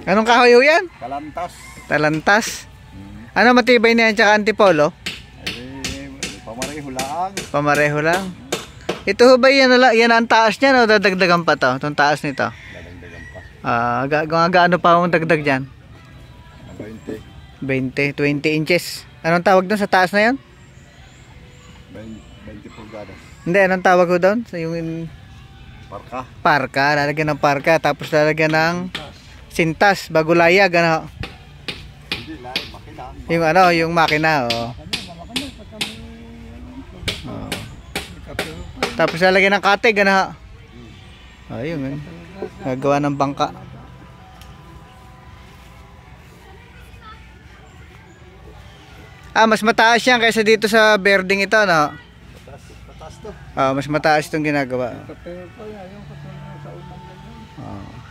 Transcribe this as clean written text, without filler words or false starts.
Anong kahoy ho yan? Talantas. Talantas. Ano matibay na yan tsaka antipolo? Pamareho lang. Pamareho lang. Ito ho ba yan, yan ang taas niyan o dadagdagan pa to? Itong taas nito? Dadagdagan pa. Gaano pa ang dagdag dyan? 20. 20 inches. Anong tawag doon sa taas na yan? 20 pulgadas. Hindi, anong tawag ko doon? Sa yung Parka. parka, lalagyan ng parka, tapos lalagyan ng sintas, bago layag, ano? Hindi lang, makina. Yung ano, yung makina, oh. Oh. Tapos lalagyan ng katig, ano? Ayun, gagawa ng bangka. Mas mataas yan kaysa dito sa building ito, no? Mataas to. Mas mataas itong ginagawa. Pero po yan, yung katulad sa unang ganyan.